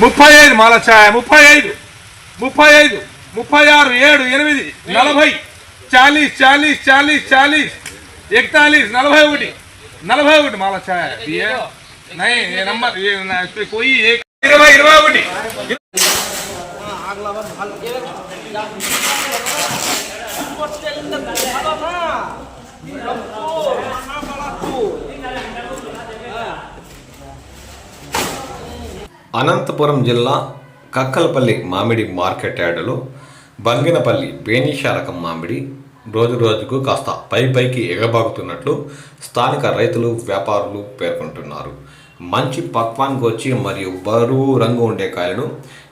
35 మాల ఛాయ 35 35 36 7 8 40 40 40 40 40 41 41 41 माला छाया ये नहीं ये नंबर ये पे कोई एक 21 అనంతపురం జిల్లా కక్కలపల్లి మామిడి మార్కెట్ యార్డులో బంగినపల్లి బేనిషా రకం మామిడి రోజు రోజుకు కాస్త పైకి ఎగబాగుతున్నట్లు స్థానిక రైతులు వ్యాపారులు పేర్కొంటున్నారు. మంచి పక్వానికి వచ్చి మరియు బరువు రంగు ఉండే కాయలను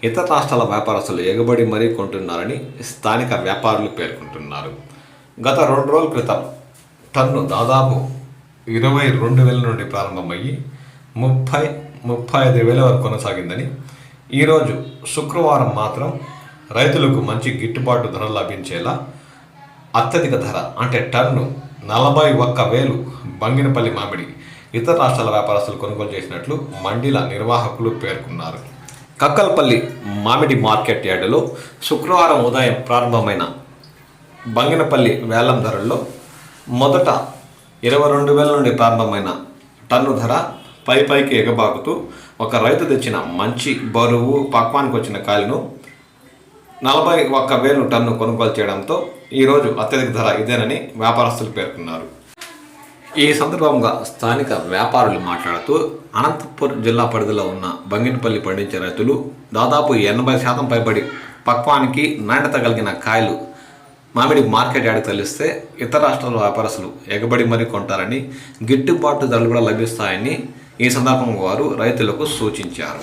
ఇతర రాష్ట్రాల వ్యాపారస్తులు ఎగబడి మరీ కొంటున్నారని స్థానిక వ్యాపారులు పేర్కొంటున్నారు. గత 2 రోజుల క్రితం టన్ను దాదాపు 22,000 నుండి ప్రారంభమయ్యి 35,000 వరకు కొనసాగిందని, ఈరోజు శుక్రవారం మాత్రం రైతులకు మంచి గిట్టుబాటు ధర లభించేలా అత్యధిక ధర అంటే టన్ను 41,000 బంగినపల్లి మామిడి ఇతర రాష్ట్రాల వ్యాపారస్తులు కొనుగోలు చేసినట్లు మండీల నిర్వాహకులు పేర్కొన్నారు. కక్కలపల్లి మామిడి మార్కెట్ యార్డులో శుక్రవారం ఉదయం ప్రారంభమైన బంగినపల్లి వేలం ధరల్లో మొదట 22,000 నుండి ప్రారంభమైన టన్ను ధర పైకి ఎగబాకుతూ ఒక రైతు తెచ్చిన మంచి బరువు పక్వానికి వచ్చిన కాయలను 41,000 టన్ను కొనుగోలు చేయడంతో ఈరోజు అత్యధిక ధర ఇదేనని వ్యాపారస్తులు పేర్కొన్నారు. ఈ సందర్భంగా స్థానిక వ్యాపారులు మాట్లాడుతూ అనంతపురం జిల్లా పరిధిలో ఉన్న బంగినపల్లి పండించే రైతులు దాదాపు 80% పైబడి పక్వానికి నాణ్యత కలిగిన కాయలు మామిడి మార్కెట్ యార్డుకు తరలిస్తే ఇతర రాష్ట్రాల వ్యాపారస్తులు ఎగబడి మరీ కొంటారని, గిట్టుబాటు ధరలు కూడా లభిస్తాయని ఈ సందర్భంగా వారు రైతులకు సూచించారు.